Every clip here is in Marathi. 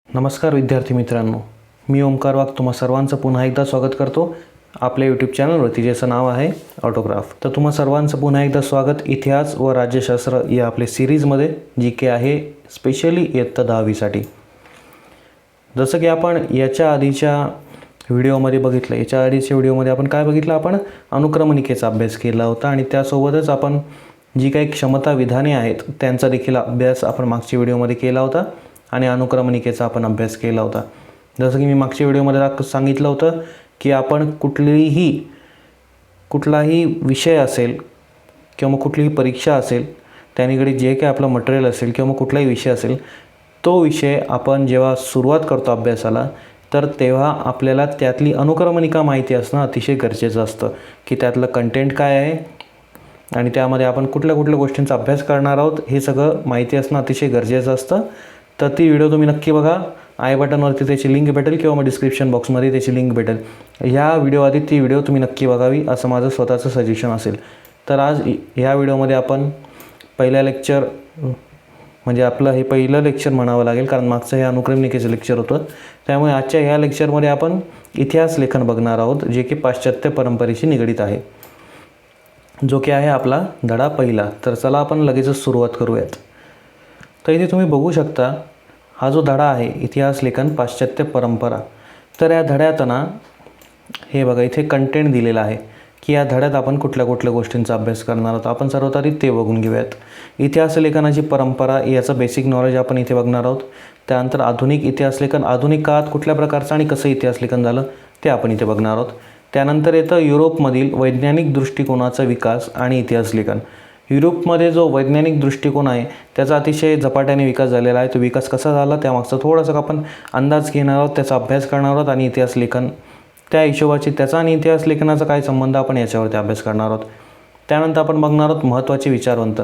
नमस्कार विद्यार्थी मित्रांनो, मी ओमकार वाघ तुम्हा सर्वांचं पुन्हा एकदा स्वागत करतो आपल्या यूट्यूब चॅनलवरती, ज्याचं नाव आहे ऑटोग्राफ. तर तुम्हा सर्वांचं पुन्हा एकदा स्वागत इतिहास व राज्यशास्त्र या आपल्या सिरीजमध्ये, जी के आहे स्पेशली इयत्ता 10वीसाठी. जसं की आपण याच्या आधीच्या व्हिडिओमध्ये बघितलं, याच्या आधीच्या व्हिडिओमध्ये आपण काय बघितलं, आपण अनुक्रमणिकेचा अभ्यास केला होता आणि त्यासोबतच आपण जी काही क्षमता विधाने आहेत त्यांचा देखील अभ्यास आपण मागच्या व्हिडिओमध्ये केला होता आणि अनुक्रमणिकेचा आपण अभ्यास केला होता. जसं की मी मागच्या व्हिडिओमध्ये सांगितलं होतं की आपण कुठलाही विषय असेल किंवा मग कुठलीही परीक्षा असेल, त्यानिकडे जे काही आपलं मटेरियल असेल किंवा मग कुठलाही विषय असेल, तो विषय आपण जेव्हा सुरुवात करतो अभ्यासाला, तर तेव्हा आपल्याला त्यातली अनुक्रमणिका माहिती असणं अतिशय गरजेचं असतं की त्यातलं कंटेंट काय आहे आणि त्यामध्ये आपण कुठल्या गोष्टींचा अभ्यास करणार आहोत हे सगळं माहिती असणं अतिशय गरजेचं असतं. तर ती व्हिडिओ तुम्ही नक्की बघा. आय बटनवरती त्याची लिंक भेटेल किंवा मग डिस्क्रिप्शन बॉक्समध्ये त्याची लिंक भेटेल. ह्या व्हिडिओआधी ती व्हिडिओ तुम्ही नक्की बघावी असं माझं स्वतःचं सजेशन असेल. तर आज ह्या व्हिडिओमध्ये आपण पहिल्या लेक्चर, म्हणजे आपलं हे पहिलं लेक्चर म्हणावं लागेल, कारण मागचं हे अनुक्रमणिकेचं लेक्चर होतं. त्यामुळे आजच्या ह्या लेक्चरमध्ये आपण इतिहास लेखन बघणार आहोत, जे की पाश्चात्य परंपरेशी निगडीत आहे, जो की आहे आपला धडा पहिला. तर चला आपण लगेचच सुरुवात करूयात. तर इथे तुम्ही बघू शकता, हा जो धडा आहे इतिहास लेखन पाश्चात्य परंपरा, तर या धड्यात ना हे बघा इथे कंटेंट दिलेलं आहे की या धड्यात आपण कुठल्या गोष्टींचा अभ्यास करणार आहोत. आपण सर्वात आधी ते बघून घेऊयात. इतिहास लेखनाची परंपरा याचं बेसिक नॉलेज आपण इथे बघणार आहोत. त्यानंतर आधुनिक इतिहास लेखन, आधुनिक काळात कुठल्या प्रकारचं आणि कसं इतिहास लेखन झालं ते आपण इथे बघणार आहोत. त्यानंतर येतं युरोपमधील वैज्ञानिक दृष्टिकोनाचा विकास आणि इतिहास लेखन. युरोपमध्ये जो वैज्ञानिक दृष्टिकोन आहे त्याचा अतिशय झपाट्याने विकास झालेला आहे. तो विकास कसा झाला त्यामागचा थोडासा आपण अंदाज घेणार आहोत, त्याचा अभ्यास करणार आहोत आणि इतिहास लेखन त्या हिशोबाची त्याचा आणि इतिहास लेखनाचा काय संबंध आपण याच्यावरती अभ्यास करणार आहोत. त्यानंतर आपण बघणार आहोत महत्त्वाचे विचारवंत,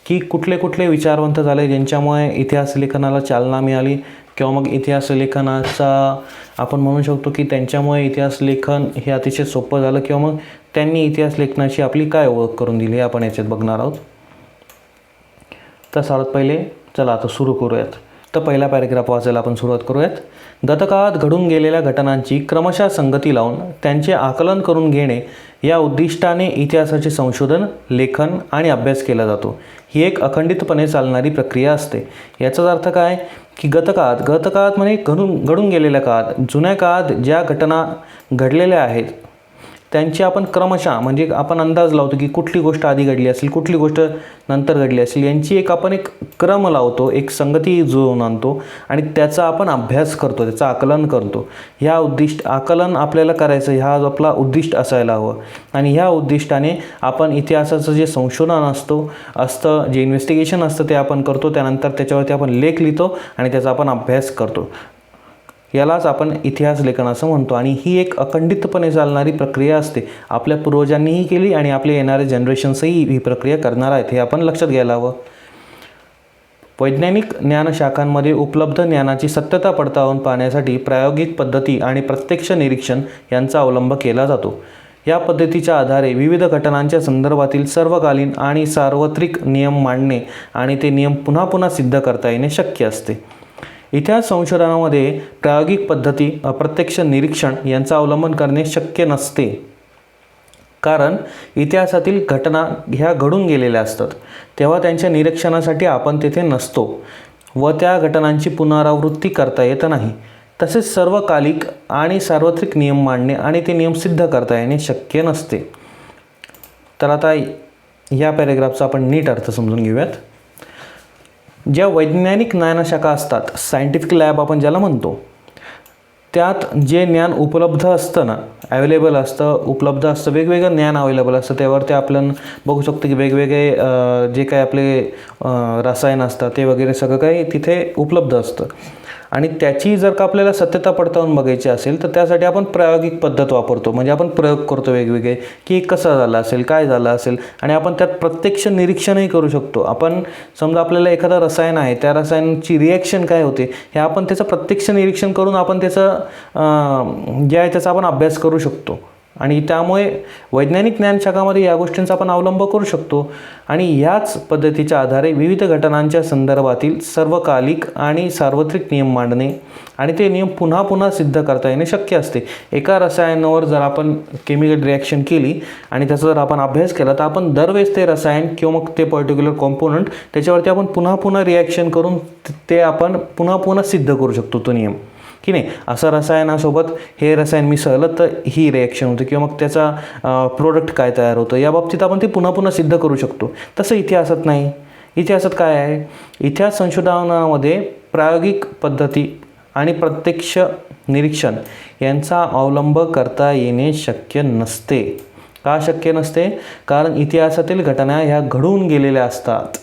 की कुठले विचारवंत झाले ज्यांच्यामुळे इतिहास लेखनाला चालना मिळाली किंवा मग इतिहास लेखनाचा आपण म्हणू शकतो की त्यांच्यामुळे इतिहास लेखन हे अतिशय सोपं झालं किंवा मग त्यांनी इतिहास लेखनाची आपली काय ओळख करून दिली हे आपण याच्यात बघणार आहोत. तर सर्वात पहिले चला आता सुरू करूयात. तर पहिला पॅरेग्राफ वाचायला आपण सुरुवात करूयात. गतकाळात घडून गेलेल्या घटनांची क्रमशः संगती लावून त्यांचे आकलन करून घेणे या उद्दिष्टाने इतिहासाचे संशोधन, लेखन आणि अभ्यास केला जातो. ही एक अखंडितपणे चालणारी प्रक्रिया असते. याचाच अर्थ काय की गतकाळात म्हणजे घडून गेलेल्या काळात, जुन्या काळात ज्या घटना घडलेल्या आहेत त्यांची आपण क्रमशः, म्हणजे आपण अंदाज लावतो की कुठली गोष्ट आधी घडली असेल, कुठली गोष्ट नंतर घडली असेल, यांची आपण एक क्रम लावतो, एक संगती जुळवून आणतो आणि त्याचा आपण अभ्यास करतो, त्याचं आकलन करतो. आकलन आपल्याला करायचं, हा आपला उद्दिष्ट असायला हवं. आणि ह्या उद्दिष्टाने आपण इतिहासाचं जे संशोधन असतं, जे इन्व्हेस्टिगेशन असतं ते आपण करतो. त्यानंतर त्याच्यावरती आपण लेख लिहितो आणि त्याचा आपण अभ्यास करतो. यालाच आपण इतिहास लेखन असं म्हणतो. आणि ही एक अखंडितपणे चालणारी प्रक्रिया असते. आपल्या पूर्वजांनीही केली आणि आपले येणारे जनरेशन्सही ही प्रक्रिया करणार आहेत, हे आपण लक्षात घ्यायला हवं. वैज्ञानिक ज्ञानशाखांमध्ये उपलब्ध ज्ञानाची सत्यता पडताळून पाहण्यासाठी प्रायोगिक पद्धती आणि प्रत्यक्ष निरीक्षण यांचा अवलंब केला जातो. या पद्धतीच्या आधारे विविध घटनांच्या संदर्भातील सर्वकालीन आणि सार्वत्रिक नियम मांडणे आणि ते नियम पुन्हा पुन्हा सिद्ध करता येणे शक्य असते. इतिहास संशोधनामध्ये प्रायोगिक पद्धती, अप्रत्यक्ष निरीक्षण यांचा अवलंबन करणे शक्य नसते, कारण इतिहासातील घटना ह्या घडून गेलेल्या असतात तेव्हा त्यांच्या निरीक्षणासाठी आपण तेथे नसतो व त्या घटनांची पुनरावृत्ती करता येत नाही. तसेच सर्वकालिक आणि सार्वत्रिक नियम मांडणे आणि ते नियम सिद्ध करता येणे शक्य नसते. तर आता या पॅरेग्राफचा आपण नीट अर्थ समजून घेऊयात. ज्या वैज्ञानिक ज्ञानशाखा असतात, सायंटिफिक लॅब आपण ज्याला म्हणतो, त्यात जे ज्ञान उपलब्ध असतं ना, अवेलेबल असतं, उपलब्ध असतं, वेगवेगळं ज्ञान अवेलेबल असतं. त्यावरती आपण बघू शकतो की वेगवेगळे जे काही आपले रसायन असतात ते वगैरे सगळं काही तिथे उपलब्ध असतं. आणि त्याची जर का आपल्याला सत्यता पडताळून बघायची असेल तर त्यासाठी आपण प्रायोगिक पद्धत वापरतो, म्हणजे आपण प्रयोग करतो वेगवेगळे की कसं झालं असेल, काय झालं असेल, आणि आपण त्यात प्रत्यक्ष निरीक्षणही करू शकतो. आपण समजा आपल्याला एखादं रसायन आहे, त्या रसायनाची रिॲक्शन काय होते हे आपण त्याचं प्रत्यक्ष निरीक्षण करून आपण त्याचं जे आहे त्याचा आपण अभ्यास करू शकतो. आणि त्यामुळे वैज्ञानिक ज्ञानशाखामध्ये या गोष्टींचा आपण अवलंब करू शकतो आणि याच पद्धतीच्या आधारे विविध घटनांच्या संदर्भातील सर्वकालिक आणि सार्वत्रिक नियम मांडणे आणि ते नियम पुन्हा पुन्हा सिद्ध करता येणे शक्य असते. एका रसायनावर जर आपण केमिकल रिॲक्शन केली आणि त्याचा जर आपण अभ्यास केला तर आपण दरवेळेस ते रसायन किंवा मग ते पर्टिक्युलर कॉम्पोनंट त्याच्यावरती आपण पुन्हा पुन्हा रिॲक्शन करून ते आपण पुन्हा पुन्हा सिद्ध करू शकतो तो नियम, की नाही. असं रसायनासोबत हे रसायन मिसळलं तर ही रिॲक्शन होते किंवा मग त्याचा प्रोडक्ट काय तयार होतं या बाबतीत आपण ते पुन्हा पुन्हा सिद्ध करू शकतो. तसं इतिहासात नाही. इतिहासात काय आहे, इतिहास संशोधनामध्ये प्रायोगिक पद्धती आणि प्रत्यक्ष निरीक्षण यांचा अवलंब करता येणे शक्य नसते. का शक्य नसते? कारण इतिहासातील घटना ह्या घडून गेलेल्या असतात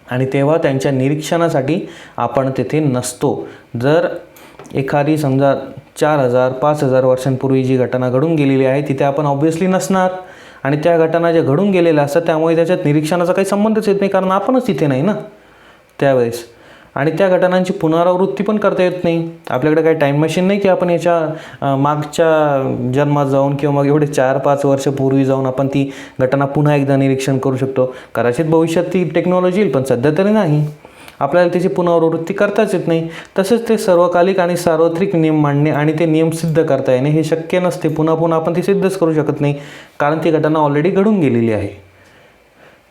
आणि तेव्हा त्यांच्या निरीक्षणासाठी आपण तेथे नसतो. जर एखादी समजा 4000-5000 वर्षांपूर्वी जी घटना घडून गेलेली आहे तिथे आपण ऑब्व्हियसली नसणार आणि त्या घटना ज्या घडून गेलेल्या असतात त्यामुळे त्याच्यात निरीक्षणाचा काही संबंधच येत नाही, कारण आपणच तिथे नाही ना त्यावेळेस. आणि त्या घटनांची पुनरावृत्ती पण करता येत नाही. आपल्याकडे काही टाईम मशीन नाही की आपण याच्या मागच्या जन्मात जाऊन किंवा मग एवढे 4-5 वर्षापूर्वी जाऊन आपण ती घटना पुन्हा एकदा निरीक्षण करू शकतो. कदाचित भविष्यात ती टेक्नॉलॉजी येईल पण सध्या तरी नाही. आपल्याला त्याची पुनरावृत्ती करताच येत नाही. तसेच ते सर्वकालिक आणि सार्वत्रिक नियम मांडणे आणि ते नियम सिद्ध करता येणे हे शक्य नसते. पुन्हा पुन्हा आपण ती सिद्धच करू शकत नाही कारण ती घटना ऑलरेडी घडून गेलेली आहे.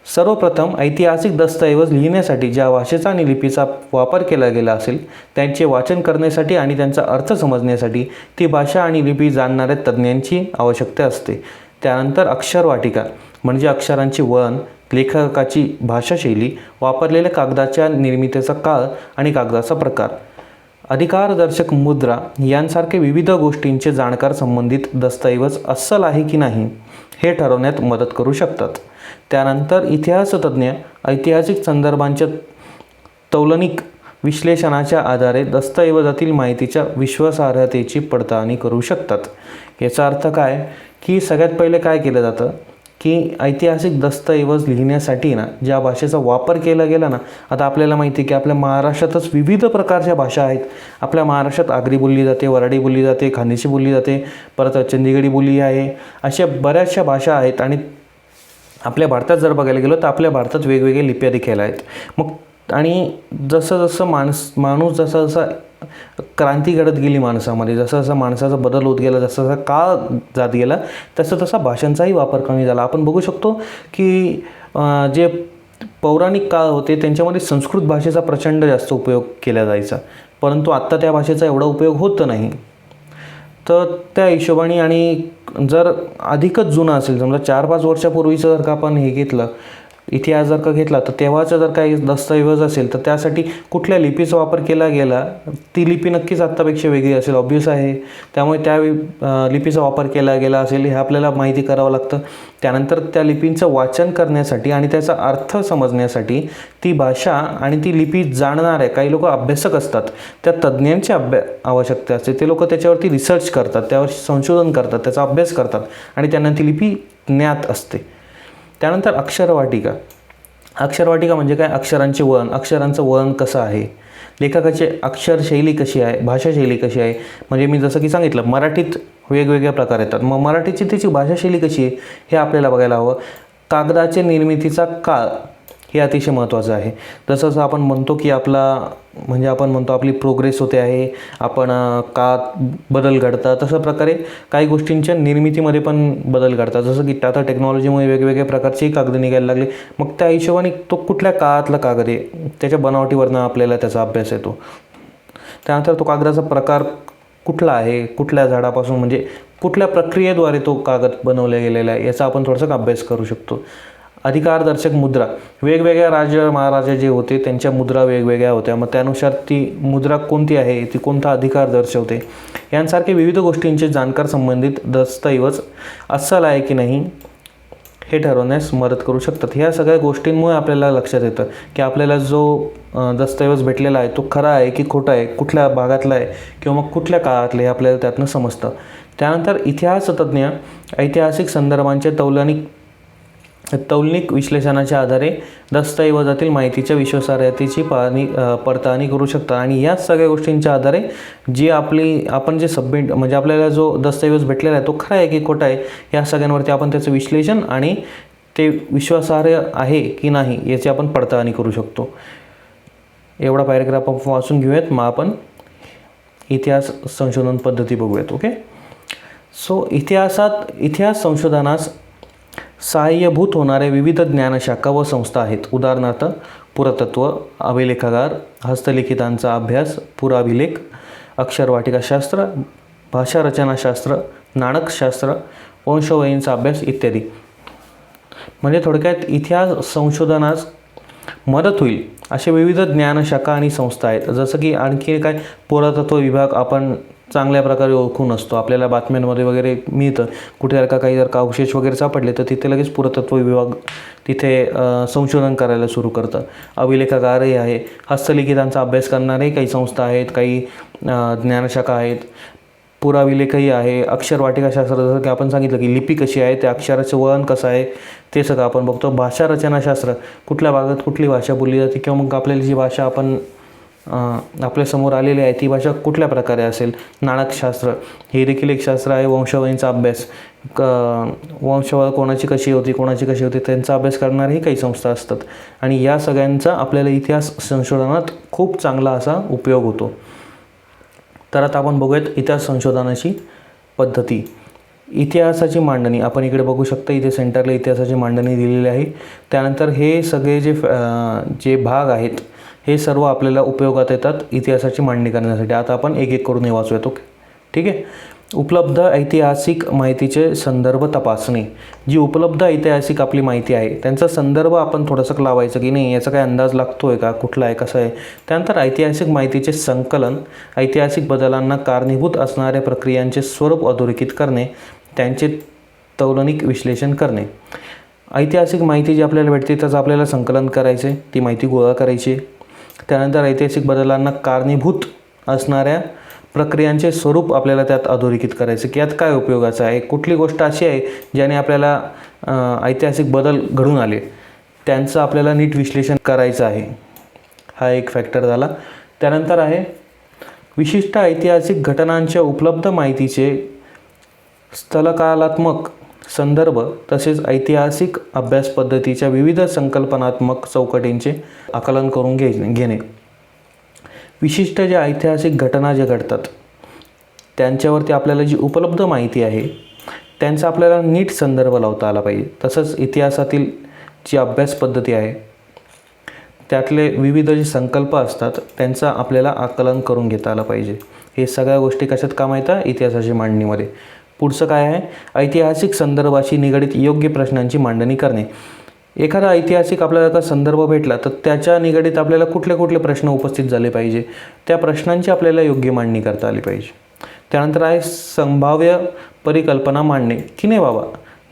सर्वप्रथम ऐतिहासिक दस्तऐवज लिहिण्यासाठी ज्या भाषेचा आणि लिपीचा वापर केला गेला असेल त्यांचे वाचन करण्यासाठी आणि त्यांचा अर्थ समजण्यासाठी ती भाषा आणि लिपी जाणणाऱ्या तज्ज्ञांची आवश्यकता असते. त्यानंतर अक्षरवाटिका म्हणजे अक्षरांची वळण, लेखकाची भाषाशैली, वापरलेल्या कागदाच्या निर्मितीचा काळ आणि कागदाचा प्रकार, अधिकारदर्शक मुद्रा यांसारखे विविध गोष्टींचे जाणकार संबंधित दस्तऐवज अस्सल आहे की नाही हे ठरवण्यात मदत करू शकतात. त्यानंतर इतिहासतज्ञ ऐतिहासिक संदर्भांच्या तौलनिक विश्लेषणाच्या आधारे दस्तऐवजातील माहितीच्या विश्वासार्हतेची पडताळणी करू शकतात. याचा अर्थ काय की सगळ्यात पहिले काय केलं जातं की ऐतिहासिक दस्तऐवज लिहिण्यासाठी ना ज्या भाषेचा वापर केला गेला ना, आता आपल्याला माहिती आहे की आपल्या महाराष्ट्रातच विविध प्रकारच्या भाषा आहेत. आपल्या महाराष्ट्रात आगरी बोलली जाते, वराडी बोलली जाते, खानदेशी बोलली जाते, परत चंदीगढी बोली आहे, अशा बऱ्याचशा भाषा आहेत. आणि आपल्या भारतात जर बघायला गेलो तर आपल्या भारतात वेगवेगळे लिप्या देखील आहेत. मग आणि जसं जसं माणूस जसा जसा क्रांती घडत गेली माणसामध्ये, जसं जसा माणसाचा बदल होत गेला, जसा जसा काळ जात गेला तसं तसा भाषांचाही वापर कमी झाला. आपण बघू शकतो की जे पौराणिक काळ होते त्यांच्यामध्ये संस्कृत भाषेचा प्रचंड जास्त उपयोग केला जायचा, परंतु आत्ता त्या भाषेचा एवढा उपयोग होत नाही. तर त्या हिशोबाने आणि जर अधिकच जुना असेल, समजा 4-5 वर्षापूर्वीचं जर का आपण हे घेतलं इतिहास जर का घेतला तर तेव्हाचा जर काही दस्तऐवज असेल तर त्यासाठी कुठल्या लिपीचा वापर केला गेला ती लिपी नक्कीच आत्तापेक्षा वेगळी असेल, ऑब्व्हियस आहे. त्यामुळे त्या लिपीचा वापर केला गेला असेल हे आपल्याला माहिती करावं लागतं. त्यानंतर त्या लिपींचं वाचन करण्यासाठी आणि त्याचा अर्थ समजण्यासाठी ती भाषा आणि ती लिपी जाणणारे काही लोक अभ्यासक असतात, त्या तज्ज्ञांची आवश्यकता असते. ते लोक त्याच्यावरती रिसर्च करतात, त्यावर संशोधन करतात, त्याचा अभ्यास करतात आणि त्यांना ती लिपी ज्ञात असते. त्यानंतर अक्षरवाटिका. अक्षरवाटिका म्हणजे काय? अक्षरांचे वळण, अक्षरांचं वळण कसं आहे, लेखकाची अक्षरशैली कशी आहे, भाषाशैली कशी आहे. म्हणजे मी जसं की सांगितलं मराठीत वेगवेगळ्या प्रकार येतात, मग मराठीची त्याची भाषाशैली कशी आहे हे आपल्याला बघायला हवं. कागदाच्या निर्मितीचा काळ हे अतिशय महत्त्वाचं आहे. जसं जसं आपण म्हणतो की आपण म्हणतो आपली प्रोग्रेस होते आहे, आपण का बदल घडतात, तसं प्रकारे काही गोष्टींच्या निर्मितीमध्ये पण बदल घडतात. जसं की आता टेक्नॉलॉजीमुळे वेगवेगळ्या प्रकारचे कागद निघायला लागले, मग त्या हिशोबाने तो कुठल्या काळातला कागद आहे त्याच्या बनावटीवरनं आपल्याला त्याचा अभ्यास येतो. त्यानंतर तो कागदाचा प्रकार कुठला आहे, कुठल्या झाडापासून म्हणजे कुठल्या प्रक्रियेद्वारे तो कागद बनवला गेलेला आहे याचा आपण थोडासा अभ्यास करू शकतो. अधिकारदर्शक मुद्रा, वेगवेगळ्या महाराजा जे होते त्यांच्या मुद्रा वेगवेगळ्या होत्या, मग त्यानुसार ती मुद्रा कोणती आहे, ती कोणता अधिकार दर्शवते, यांसारखे विविध गोष्टींचे जाणकार संबंधित दस्तऐवज अस्सल आहे की नाही हे ठरवण्यास मदत करू शकतात. ह्या सगळ्या गोष्टींमुळे आपल्याला लक्षात येतं की आपल्याला जो दस्तऐवज भेटलेला आहे तो खरा आहे की खोटा आहे, कुठल्या भागातला आहे किंवा मग कुठल्या काळातलं हे आपल्याला त्यातनं समजतं. त्यानंतर इतिहासतज्ञ ऐतिहासिक संदर्भांचे तौलनिक तौलनिक विश्लेषणाच्या आधारे दस्तऐवजातील माहितीच्या विश्वासार्हतेची पडताळणी करू शकता. आणि या सगळ्या गोष्टींच्या आधारे जी आपण जे सबमिट म्हणजे आपल्याला जो दस्तऐवज भेटलेला आहे तो खरा आहे की खोटा आहे, या सगळ्यांवरती आपण त्याचं विश्लेषण आणि ते विश्वासार्ह आहे की नाही याची आपण पडताळणी करू शकतो. एवढा पॅरेग्राफ आपण वाचून घेऊयात. मग आपण इतिहास संशोधन पद्धती बघूयात. ओके. सो इतिहास संशोधनास सहाय्यभूत होणाऱ्या विविध ज्ञानशाखा व संस्था आहेत. उदाहरणार्थ पुरातत्व, अभिलेखागार, हस्तलिखितांचा अभ्यास, पुराभिलेख, अक्षरवाटिकाशास्त्र, भाषारचनाशास्त्र, नाणकशास्त्र, वंशवळींचा अभ्यास इत्यादी. म्हणजे थोडक्यात इतिहास संशोधनास मदत होईल असे विविध ज्ञानशाखा आणि संस्था आहेत. जसं की आणखी काय, पुरातत्व विभाग आपण चांगल्या प्रकारे ओळखून असतो, आपल्याला बातम्यांमध्ये वगैरे मिळतं. कुठे काही जर का अवशेष वगैरे सापडले तर तिथे लगेच पुरातत्व विभाग तिथे संशोधन करायला सुरू करतं. अभिलेखागारही आहे, हस्तलिखितांचा अभ्यास करणारे काही संस्था आहेत, काही ज्ञानशाखा आहेत. पुराभिलेखही आहे. अक्षरवाटिकाशास्त्र, जसं की आपण सांगितलं की लिपी कशी आहे, त्या अक्षराचं वळण कसं आहे ते सगळं आपण बघतो. भाषा रचनाशास्त्र, कुठल्या भागात कुठली भाषा बोलली जाते किंवा मग आपल्याला जी भाषा आपल्यासमोर आलेली आहे ती भाषा कुठल्या प्रकारे असेल. नाणकशास्त्र हे देखील एक शास्त्र आहे. वंशवळींचा अभ्यास, वंशवळ कोणाची कशी होती त्यांचा अभ्यास करणारेही काही संस्था असतात. आणि या सगळ्यांचा आपल्याला इतिहास संशोधनात खूप चांगला असा उपयोग होतो. तर आता आपण बघूयात इतिहास संशोधनाची पद्धती. इतिहासाची मांडणी आपण इकडे बघू शकता, इथे सेंटरला इतिहासाची मांडणी दिलेली आहे. त्यानंतर हे सगळे जे भाग आहेत हे सर्व आपल्याला उपयोगात येतात इतिहासाची मांडणी करण्यासाठी. आता आपण एक एक करून हे वाचूयात. ओके, ठीक आहे. उपलब्ध ऐतिहासिक माहितीचे संदर्भ तपासणे. जी उपलब्ध ऐतिहासिक आपली माहिती आहे त्यांचा संदर्भ आपण थोडंसं लावायचं की नाही, याचा काय अंदाज लागतो आहे का, कुठला आहे, कसं आहे. त्यानंतर ऐतिहासिक माहितीचे संकलन, ऐतिहासिक बदलांना कारणीभूत असणाऱ्या प्रक्रियांचे स्वरूप अधोरेखित करणे, त्यांचे तौलनिक विश्लेषण करणे. ऐतिहासिक माहिती जी आपल्याला भेटते त्याचं आपल्याला संकलन करायचे, ती माहिती गोळा करायची. त्यानंतर ऐतिहासिक बदलांना कारणीभूत असणाऱ्या प्रक्रियांचे स्वरूप आपल्याला त्यात अधोरेखित करायचं की यात काय उपयोगाचं आहे, कुठली गोष्ट अशी आहे ज्याने आपल्याला ऐतिहासिक बदल घडून आले, त्यांचं आपल्याला नीट विश्लेषण करायचं आहे. हा एक फॅक्टर झाला. त्यानंतर आहे विशिष्ट ऐतिहासिक घटनांच्या उपलब्ध माहितीचे स्थलकालात्मक संदर्भ तसेच ऐतिहासिक अभ्यास पद्धतीच्या विविध संकल्पनात्मक चौकटींचे आकलन करून घेणे. विशिष्ट ज्या ऐतिहासिक घटना ज्या घडतात त्यांच्यावरती आपल्याला जी उपलब्ध माहिती आहे त्यांचा आपल्याला नीट संदर्भ लावता आला पाहिजे. तसंच इतिहासातील जी अभ्यास पद्धती आहे त्यातले विविध जे संकल्प असतात त्यांचं आपल्याला आकलन करून घेता आलं पाहिजे. हे सगळ्या गोष्टी कशात काम येतात, इतिहासाची मांडणीमध्ये. पुढचं काय आहे, ऐतिहासिक संदर्भाशी निगडीत योग्य प्रश्नांची मांडणी करणे. एखादा ऐतिहासिक आपल्याला का संदर्भ भेटला तर त्याच्या निगडीत आपल्याला कुठले कुठले प्रश्न उपस्थित झाले पाहिजे, त्या प्रश्नांची आपल्याला योग्य मांडणी करता आली पाहिजे. त्यानंतर आहे संभाव्य परिकल्पना मांडणे की नाही बाबा,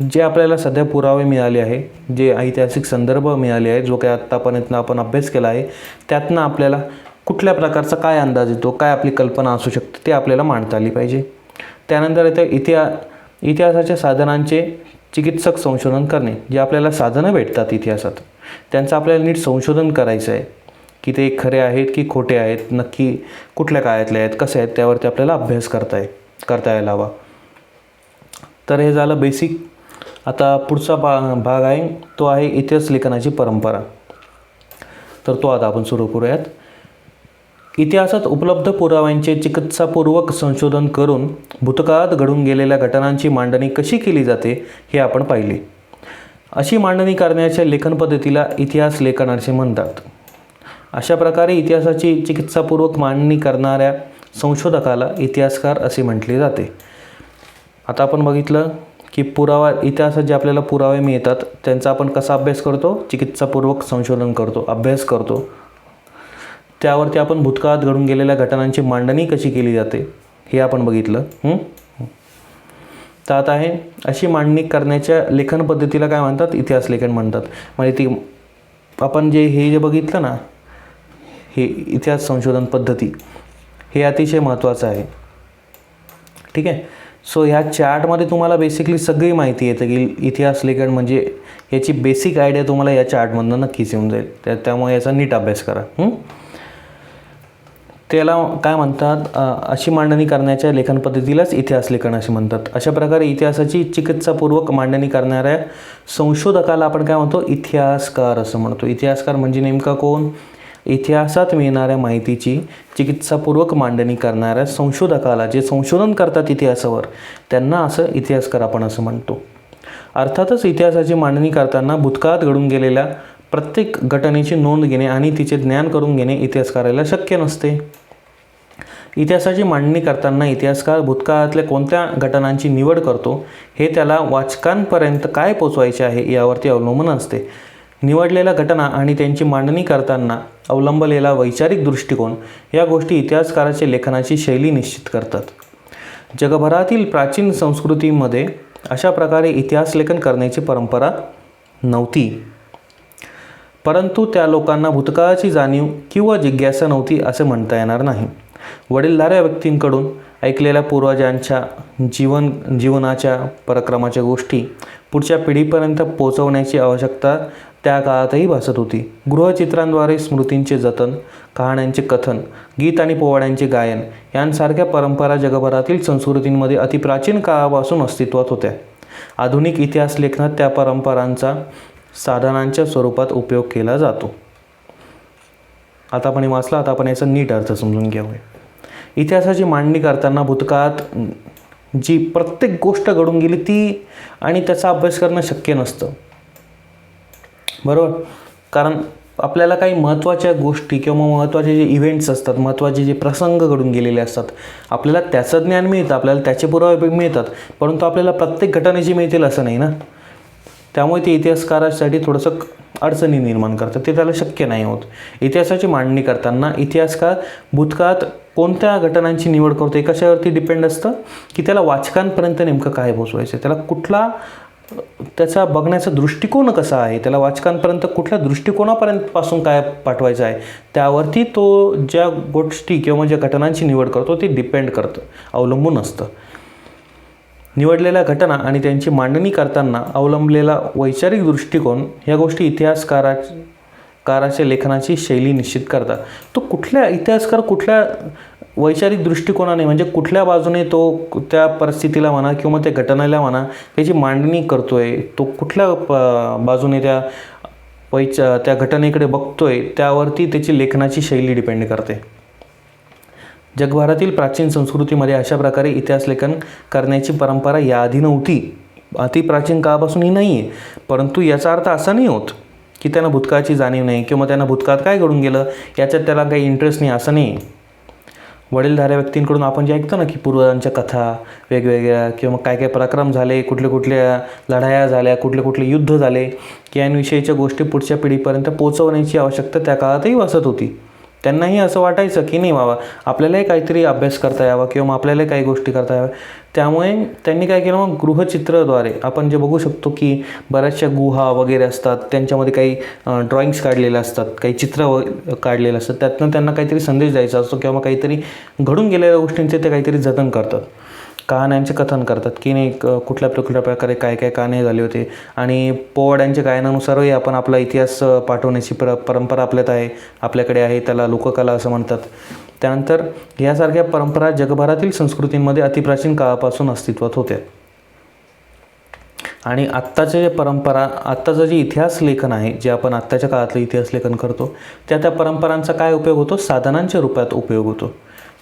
जे आपल्याला सध्या पुरावे मिळाले आहे, जे ऐतिहासिक संदर्भ मिळाले आहे, जो काही आत्तापर्यंत आपण अभ्यास केला आहे त्यातनं आपल्याला कुठल्या प्रकारचा काय अंदाज येतो, काय आपली कल्पना असू शकते ते आपल्याला मांडता आली पाहिजे. त्यानंतर इथे इतिहासाच्या साधनांचे चिकित्सक संशोधन करणे. जे आपल्याला साधनं भेटतात इतिहासात त्यांचं आपल्याला नीट संशोधन करायचं आहे की ते खरे आहेत की खोटे आहेत, नक्की कुठल्या काळातले आहेत, कसे आहेत, त्यावरती आपल्याला अभ्यास करता यायला हवा. तर हे झालं बेसिक. आता पुढचा भाग आहे तो आहे इतिहास लेखनाची परंपरा. तर तो आता आपण सुरू करूयात. इतिहासात उपलब्ध पुराव्यांचे चिकित्सापूर्वक संशोधन करून भूतकाळात घडून गेलेल्या घटनांची मांडणी कशी केली जाते हे आपण पाहिले. अशी मांडणी करण्याच्या लेखन पद्धतीला इतिहास लेखन असे म्हणतात. अशा प्रकारे इतिहासाची चिकित्सापूर्वक मांडणी करणाऱ्या संशोधकाला इतिहासकार असे म्हटले जाते. आता आपण बघितलं की इतिहासात जे आपल्याला पुरावे मिळतात त्यांचा आपण कसा अभ्यास करतो, चिकित्सापूर्वक संशोधन करतो, अभ्यास करतो. त्यावरती आपण भूतकाळात घडून गेलेल्या घटनांची मांडणी कशी केली जाते हे आपण बघितलं. तर आता आहे अशी मांडणी करण्याच्या लेखन पद्धतीला काय म्हणतात, इतिहास लेखन म्हणतात. म्हणजे ती आपण हे बघितलं ना, हे इतिहास संशोधन पद्धती हे अतिशय महत्त्वाचं आहे. ठीक आहे. सो ह्या चार्टमध्ये तुम्हाला बेसिकली सगळी माहिती येते की इतिहास लेखन म्हणजे याची बेसिक आयडिया तुम्हाला या चार्टमधनं नक्कीच येऊन जाईल. त्यामुळे याचा नीट अभ्यास करा. त्याला काय म्हणतात, अशी मांडणी करण्याच्या लेखन पद्धतीलाच इतिहास लेखन असे म्हणतात. अशा प्रकारे इतिहासाची चिकित्सापूर्वक मांडणी करणाऱ्या संशोधकाला आपण काय म्हणतो, इतिहासकार असं म्हणतो. इतिहासकार म्हणजे नेमका कोण, इतिहासात मिळणाऱ्या माहितीची चिकित्सापूर्वक मांडणी करणाऱ्या संशोधकाला, जे संशोधन करतात इतिहासावर, त्यांना असं इतिहासकार आपण असं म्हणतो. अर्थातच इतिहासाची मांडणी करताना भूतकाळात घडून गेलेल्या प्रत्येक घटनेची नोंद घेणे आणि तिचे ज्ञान करून घेणे इतिहासकाराला शक्य नसते. इतिहासाची मांडणी करताना इतिहासकार भूतकाळातल्या कोणत्या घटनांची निवड करतो हे त्याला वाचकांपर्यंत काय पोचवायचे आहे यावरती अवलंबून असते. निवडलेल्या घटना आणि त्यांची मांडणी करताना अवलंबलेला वैचारिक दृष्टिकोन या गोष्टी इतिहासकाराच्या लेखनाची शैली निश्चित करतात. जगभरातील प्राचीन संस्कृतीमध्ये अशा प्रकारे इतिहास लेखन करण्याची परंपरा नव्हती, परंतु त्या लोकांना भूतकाळाची जाणीव किंवा जिज्ञासा नव्हती असे म्हणता येणार नाही. वडीलधाऱ्या व्यक्तींकडून ऐकलेल्या पूर्वजांच्या जीवनाच्या पराक्रमाच्या गोष्टी पुढच्या पिढीपर्यंत पोहोचवण्याची आवश्यकता त्या काळातही भासत होती. गृहचित्रांद्वारे स्मृतींचे जतन, कहाण्यांचे कथन, गीत आणि पोवाड्यांचे गायन यांसारख्या परंपरा जगभरातील संस्कृतींमध्ये अतिप्राचीन काळापासून अस्तित्वात होत्या. आधुनिक इतिहास लेखनात त्या परंपरांचा साधनांच्या स्वरूपात उपयोग केला जातो. आता आपण वाचला, आता आपण याचा नीट अर्थ समजून घेऊया. इतिहासाची मांडणी करताना भूतकाळात जी प्रत्येक गोष्ट घडून गेली ती आणि त्याचा अभ्यास करणं शक्य नसतं, बरोबर. कारण आपल्याला काही महत्त्वाच्या गोष्टी किंवा महत्त्वाचे जे इव्हेंट्स असतात, महत्त्वाचे जे प्रसंग घडून गेलेले असतात, आपल्याला त्याचं ज्ञान मिळतं, आपल्याला त्याचे पुरावे मिळतात, परंतु आपल्याला प्रत्येक घटनेची मिळतील असं नाही ना. त्यामुळे ते इतिहासकारासाठी थोडंसं अडचणी निर्माण करतात, ते त्याला शक्य नाही होत. इतिहासाची मांडणी करताना इतिहासकार भूतकाळात कोणत्या घटनांची निवड करतो हे कशावरती डिपेंड असतं की त्याला वाचकांपर्यंत नेमकं काय पोचवायचं, त्याला कुठला, त्याचा बघण्याचा दृष्टिकोन कसा आहे, त्याला वाचकांपर्यंत कुठल्या दृष्टिकोनापर्यंतपासून काय पाठवायचं आहे, त्यावरती तो ज्या गोष्टी किंवा ज्या घटनांची निवड करतो ते डिपेंड करतं, अवलंबून असतं. निवडलेल्या घटना आणि त्यांची मांडणी करताना अवलंबलेला वैचारिक दृष्टिकोन या गोष्टी इतिहासकाराच्या लेखनाची शैली निश्चित करतात. तो इतिहासकार कुठल्या वैचारिक दृष्टिकोनाने, म्हणजे कुठल्या बाजूने तो त्या परिस्थितीला म्हणा किंवा त्या घटनेला म्हणा त्याची मांडणी करतोय, तो कुठल्या बाजूने त्या घटनेकडे बघतोय, त्यावरती त्याची लेखनाची शैली डिपेंड करते. जगभरातील प्राचीन संस्कृतीमध्ये अशा प्रकारे इतिहास लेखन करण्याची परंपरा याआधी नव्हती. अतिप्राचीन काळापासून ही नाही आहे, परंतु याचा अर्थ असा नाही होत की त्यांना भूतकाळाची जाणीव नाही किंवा त्यांना भूतकाळात काय घडून गेलं याच्यात त्याला काही इंटरेस्ट नाही, असं नाही. वडीलधाऱ्या व्यक्तींकडून आपण जे ऐकतो ना की पूर्वजांच्या कथा वेगवेगळ्या किंवा काय काय पराक्रम झाले, कुठल्या लढाया झाल्या, कुठले युद्ध झाले, यांविषयीच्या गोष्टी पुढच्या पिढीपर्यंत पोहोचवण्याची आवश्यकता त्या काळातही भासत होती. त्यांनाही असं वाटायचं की नाही बाबा आपल्यालाही काहीतरी अभ्यास करता यावा किंवा आपल्यालाही काही गोष्टी करता याव्या. त्यामुळे त्यांनी काय केलं, मग गृहचित्राद्वारे आपण जे बघू शकतो की बऱ्याचशा गुहा वगैरे असतात, त्यांच्यामध्ये काही ड्रॉइंग्स काढलेले असतात, काही चित्र काढलेले असतात, त्यातनं त्यांना काहीतरी संदेश द्यायचा असतो किंवा काहीतरी घडून गेलेल्या गोष्टींचे ते काहीतरी जतन करतात, कहाण्यांचे कथन करतात की नाही कुठल्या प्रकारे काय काय कहाणी झाले होते. आणि पोवाड्यांच्या गायनानुसारही आपण आपला इतिहास पाठवण्याची परंपरा आपल्याकडे आहे, त्याला लोककला असं म्हणतात. त्यानंतर यासारख्या परंपरा जगभरातील संस्कृतींमध्ये अतिप्राचीन काळापासून अस्तित्वात होत्या. आणि आत्ताच्या जे आत्ताचं जे इतिहास लेखन आहे, जे आपण आत्ताच्या काळातलं इतिहास लेखन करतो, त्या परंपरांचा काय उपयोग होतो, साधनांच्या रूपात उपयोग होतो.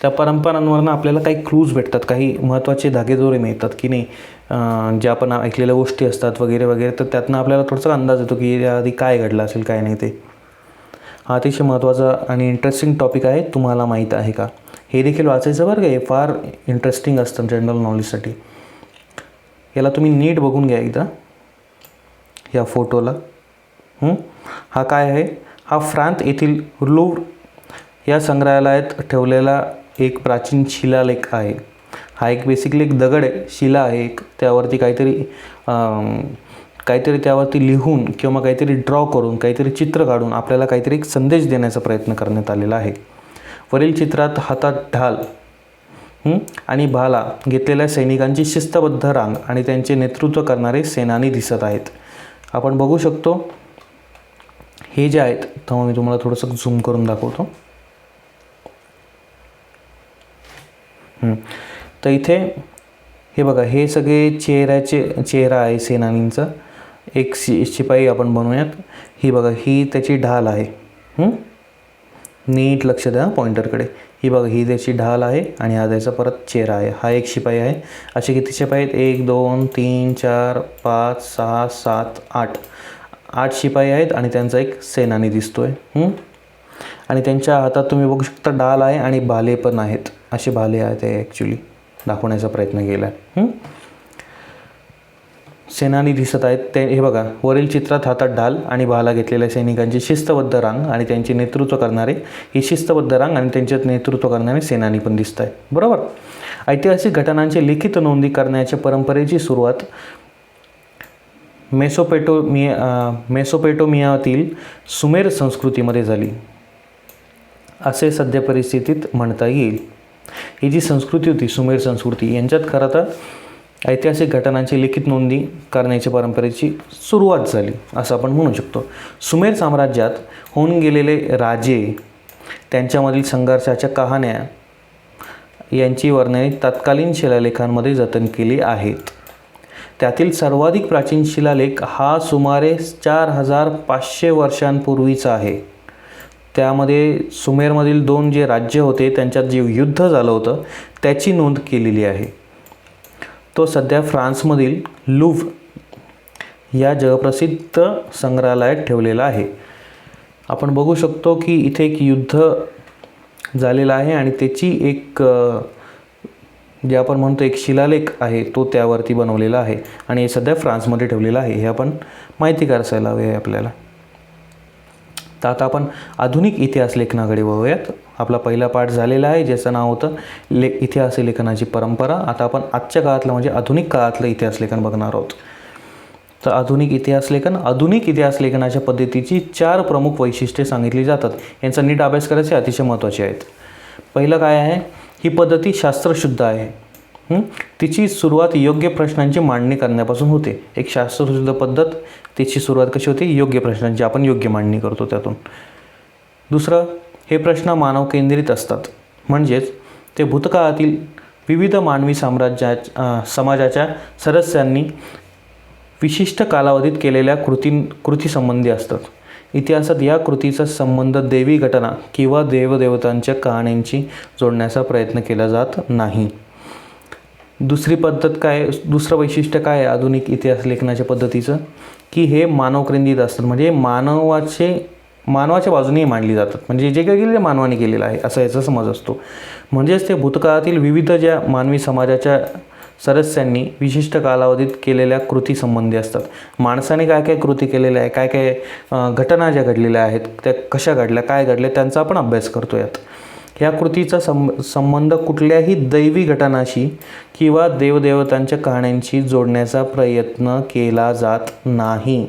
त्या परंपरांवरनं आपल्याला काही क्लूज भेटतात, काही महत्त्वाचे धागेदोरे मिळतात की नाही, ज्या आपण ऐकलेल्या गोष्टी असतात वगैरे वगैरे, तर त्यातनं आपल्याला थोडासा अंदाज येतो की याआधी काय घडलं असेल काय नाही ते. हा अतिशय महत्त्वाचा आणि इंटरेस्टिंग टॉपिक आहे, तुम्हाला माहीत आहे का, हे देखील वाचायचं बरं का, हे फार इंटरेस्टिंग असतं जनरल नॉलेजसाठी. याला तुम्ही नीट बघून घ्या एकदा या फोटोला. हा काय आहे, हा फ्रान्स येथील लूव्र या संग्रहालयात ठेवलेला एक प्राचीन शिलालेख आहे. हा एक बेसिकली एक दगड आहे, शिला आहे एक, त्यावरती काहीतरी त्यावरती लिहून किंवा काहीतरी ड्रॉ करून, काहीतरी चित्र काढून आपल्याला काहीतरी एक संदेश देण्याचा प्रयत्न करण्यात आलेला आहे. वरील चित्रात हातात ढाल आणि भाला घेतलेल्या सैनिकांची शिस्तबद्ध रांग आणि त्यांचे नेतृत्व करणारे सेनानी दिसत आहेत. आपण बघू शकतो हे जे आहेत, तेव्हा मी तुम्हाला थोडंसं झूम करून दाखवतो. तर इथे हे बघा, हे सगळे चेहरा आहे सेनानींचा. एक शिपाई आपण बनवूयात. ही बघा, ही त्याची ढाल आहे. नीट लक्ष द्या पॉइंटरकडे. ही बघा, ही त्याची ढाल आहे आणि हा त्याचा परत चेहरा आहे. हा एक शिपाई आहे. असे किती शिपाई आहेत? 1 2 3 4 5 6 7 8 शिपाई आहेत आणि त्यांचा एक सेनानी दिसतोय. आणि त्यांच्या हातात तुम्ही बघू शकता ढाल आहे आणि भाले पण आहेत. असे भाले आहेत ते ॲक्च्युली दाखवण्याचा प्रयत्न केला आहे. सेनानी दिसत आहेत ते. हे बघा, वरील चित्रात हातात ढाल आणि भाला घेतलेल्या सैनिकांची शिस्तबद्ध रांग आणि त्यांचे नेतृत्व करणारे, ही शिस्तबद्ध रांग आणि त्यांच्यात नेतृत्व करणारे सेनानी पण दिसत आहे. बरोबर. ऐतिहासिक घटनांची लिखित नोंदी करण्याच्या परंपरेची सुरुवात मेसोपोटेमियातील सुमेर संस्कृतीमध्ये झाली असे सध्या परिस्थितीत म्हणता येईल. ही जी संस्कृती होती सुमेर संस्कृती, यांच्यात खरं तर ऐतिहासिक घटनांची लिखित नोंदी करण्याच्या परंपरेची सुरुवात झाली असं आपण म्हणू शकतो. सुमेर साम्राज्यात होऊन गेलेले राजे, त्यांच्यामधील संघर्षाच्या कहाण्या यांची वर्णने तत्कालीन शिलालेखांमध्ये जतन केली आहेत. त्यातील सर्वाधिक प्राचीन शिलालेख हा सुमारे 4500 वर्षांपूर्वीचा आहे. त्यामध्ये सुमेरमधील 2 जे राज्य होते त्यांच्यात जे युद्ध झालं होतं त्याची नोंद केलेली आहे. तो सध्या फ्रान्समधील लुव्र या जगप्रसिद्ध संग्रहालयात ठेवलेला आहे. आपण बघू शकतो की इथे एक युद्ध झालेला आहे आणि त्याची एक जे आपण म्हणतो एक शिलालेख आहे तो त्यावरती बनवलेला आहे आणि हे सध्या फ्रान्समध्ये ठेवलेलं आहे. हे आपण माहिती करायला हवे आहे आपल्याला. तर आता आपण आधुनिक इतिहास लेखनाकडे वळूयात. आपला पहिला पाठ झालेला आहे ज्याचं नाव होतं इतिहास लेखनाची परंपरा. आता आपण आजच्या काळातलं म्हणजे आधुनिक काळातलं इतिहास लेखन बघणार आहोत. तर आधुनिक इतिहास लेखनाच्या पद्धतीची 4 प्रमुख वैशिष्ट्ये सांगितली जातात. यांचा नीट अभ्यास करायचे अतिशय महत्त्वाचे आहेत. पहिलं काय आहे? ही पद्धती शास्त्रशुद्ध आहे. तिची सुरुवात योग्य प्रश्नांची मांडणी करण्यापासून होते. एक शास्त्रशुद्ध पद्धत, तिची सुरुवात कशी होते? योग्य प्रश्नांची आपण योग्य मांडणी करतो त्यातून. दुसरं, हे प्रश्न मानव केंद्रित असतात. म्हणजेच ते भूतकाळातील विविध मानवी समाजाच्या सदस्यांनी विशिष्ट कालावधीत केलेल्या कृतीसंबंधी असतात. इतिहासात या कृतीचा संबंध दैवी घटना किंवा देवदेवतांच्या कहाण्यांची जोडण्याचा प्रयत्न केला जात नाही. दुसरं वैशिष्ट्य काय आहे आधुनिक इतिहास लेखनाच्या पद्धतीचं? की हे मानवकेंद्रित असतात. म्हणजे मानवाच्या बाजूने मांडली जातात. म्हणजे जे काही केलेलं मानवाने केलेलं आहे असं याचा समज असतो. म्हणजेच ते भूतकाळातील विविध ज्या मानवी समाजाच्या सदस्यांनी विशिष्ट कालावधीत केलेल्या कृतीसंबंधी असतात. माणसाने काय काय कृती केलेल्या आहे, काय काय घटना ज्या घडलेल्या आहेत त्या कशा घडल्या, काय घडल्या, त्यांचा आपण अभ्यास करतो यात. ह्या कृतीचा संबंध कुठल्याही दैवी घटनाशी किंवा देवदेवतांच्या कहाण्यांशी जोडण्याचा प्रयत्न केला जात नाही.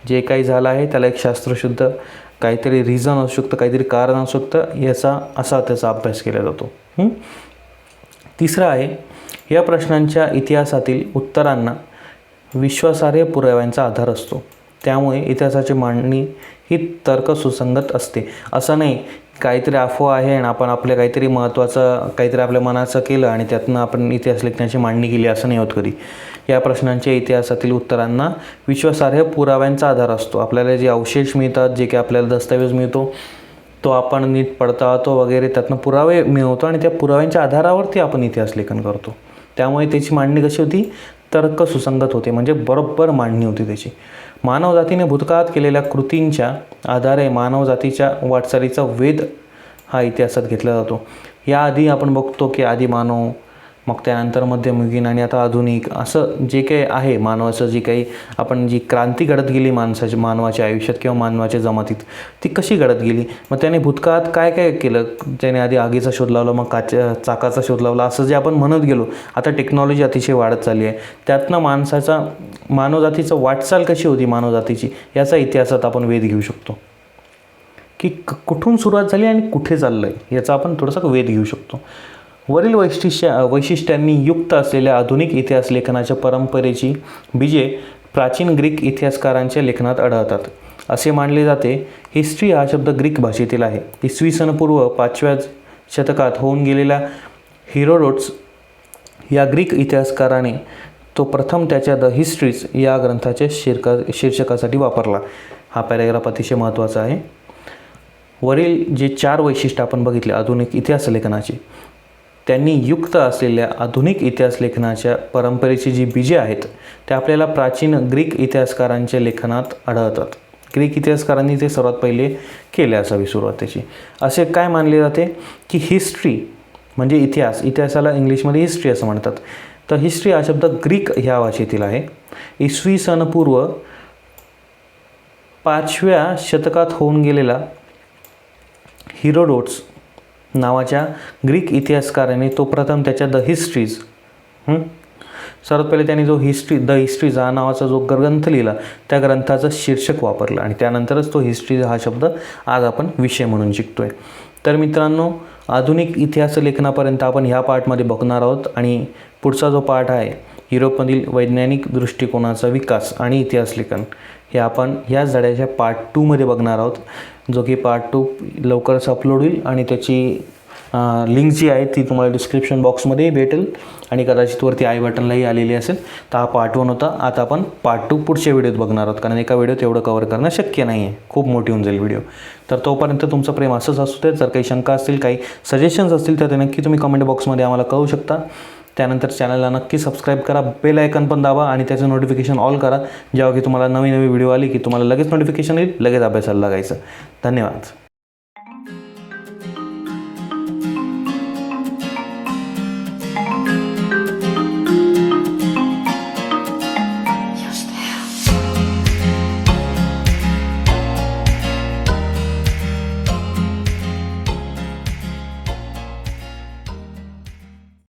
जे काही झालं आहे त्याला एक शास्त्रशुद्ध काहीतरी रिझन असू शकतं, काहीतरी कारण असू शकतं, त्याचा अभ्यास केला जातो. तिसरं आहे, या प्रश्नांच्या इतिहासातील उत्तरांना विश्वासार्ह पुराव्यांचा आधार असतो. त्यामुळे इतिहासाची मांडणी ही तर्कसुसंगत असते. असं नाही काहीतरी अफवा आहे आणि आपण आपल्या काहीतरी महत्त्वाचं काहीतरी आपल्या मनाचं केलं आणि त्यातनं आपण इतिहास लेखनाची मांडणी केली, असं नाही होत कधी. या प्रश्नांच्या इतिहासातील उत्तरांना विश्वासार्ह पुराव्यांचा आधार असतो. आपल्याला जे अवशेष मिळतात, जे काही आपल्याला दस्तऐवज मिळतो तो आपण नीट पडताळतो वगैरे, त्यातनं पुरावे मिळवतो आणि त्या पुराव्यांच्या आधारावरती आपण इतिहास लेखन करतो. त्यामुळे त्याची मांडणी कशी होती? तर्कसुसंगत होते. म्हणजे बरोबर मांडणी होती त्याची. मानवजातीने भूतकाळात केलेल्या कृतींच्या आधारे मानवजातीच्या वाटचालीचा वेध हा इतिहासात घेतला जातो. याआधी आपण बघतो की आधी मानव, मग त्यानंतर मध्ययुगीन आणि आता आधुनिक, असं जे काही आहे मानवाचं जी काही क्रांती घडत गेली मानवाच्या आयुष्यात किंवा मानवाच्या जमातीत, ती कशी घडत गेली. मग त्याने भूतकाळात काय काय केलं? त्याने आधी आगीचा शोध लावला, मग चाकाचा शोध लावला, असं जे आपण म्हणत गेलो. आता टेक्नॉलॉजी अतिशय वाढत चालली आहे. त्यातनं मानवजातीचं वाटचाल कशी होती मानवजातीची, याचा इतिहासात आपण वेध घेऊ शकतो. की कुठून सुरुवात झाली आणि कुठे चाललं आहे याचा आपण थोडासा वेध घेऊ शकतो. वरील वैशिष्ट्यांनी युक्त असलेल्या आधुनिक इतिहास लेखनाच्या परंपरेची बीजे प्राचीन ग्रीक इतिहासकारांच्या लेखनात आढळतात असे मानले जाते. हिस्ट्री हा शब्द ग्रीक भाषेतील आहे. इसवी सन पूर्व 5व्या शतकात होऊन गेलेल्या हेरोडोटस या ग्रीक इतिहासकाराने तो प्रथम त्याच्या द हिस्ट्रीज या ग्रंथाच्या शीर्षकासाठी वापरला. हा पॅरेग्राफ अतिशय महत्त्वाचा आहे. वरील जे 4 वैशिष्ट्य आपण बघितले आधुनिक इतिहास लेखनाची, त्यांनी युक्त असलेल्या आधुनिक इतिहास लेखनाच्या परंपरेची जी बीजे आहेत ते आपल्याला प्राचीन ग्रीक इतिहासकारांच्या लेखनात आढळतात. ग्रीक इतिहासकारांनी ते सर्वात पहिले केले असावी सुरुवात त्याची. असे काय मानले जाते की हिस्ट्री म्हणजे इतिहास, इतिहासाला इंग्लिशमध्ये हिस्ट्री असं म्हणतात. तर हिस्ट्री हा शब्द ग्रीक ह्या भाषेतील आहे. इसवी सन पूर्व 5व्या शतकात होऊन गेलेला हेरोडोटस नावाच्या ग्रीक इतिहासकाराने तो प्रथम त्याच्या द हिस्ट्रीज सर्वात पहिले त्यांनी जो द हिस्ट्रीज हा नावाचा जो ग्रंथ लिहिला त्या ग्रंथाचं शीर्षक वापरलं आणि त्यानंतरच तो हिस्ट्री हा शब्द आज आपण विषय म्हणून शिकतोय. तर मित्रांनो, आधुनिक इतिहास लेखनापर्यंत आपण ह्या पार्टमध्ये बघणार आहोत आणि पुढचा जो पार्ट आहे युरोपमधील वैज्ञानिक दृष्टिकोनाचा विकास आणि इतिहास लेखन हे आपण ह्याच धड्याच्या पार्ट 2मध्ये बघणार आहोत, जो की पार्ट 2 लवकरच अपलोड होईल आणि त्याची लिंक जी आहे ती तुम्हाला डिस्क्रिप्शन बॉक्समध्ये भेटेल आणि कदाचित वरती आय बटनलाही आलेली असेल. तर हा पार्ट 1 होता. आता आपण पार्ट 2 पुढच्या व्हिडिओत बघणार आहोत, कारण एका व्हिडिओत एवढं कव्हर करणं शक्य नाही आहे, खूप मोठी होऊन जाईल व्हिडिओ. तर तोपर्यंत तुमचं प्रेम असंच असू दे. जर काही शंका असतील, काही सजेशन्स असतील तर ते नक्की तुम्ही कमेंट बॉक्समध्ये आम्हाला कळवू शकता. त्यानंतर चॅनलला नक्की सबस्क्राईब करा, बेल आयकन पण दाबा आणि त्याचं नोटिफिकेशन ऑल करा. जेव्हा की तुम्हाला नवी व्हिडिओ आली की तुम्हाला लगेच नोटिफिकेशन येईल, लगेच अभ्यासाला लागायचं. धन्यवाद.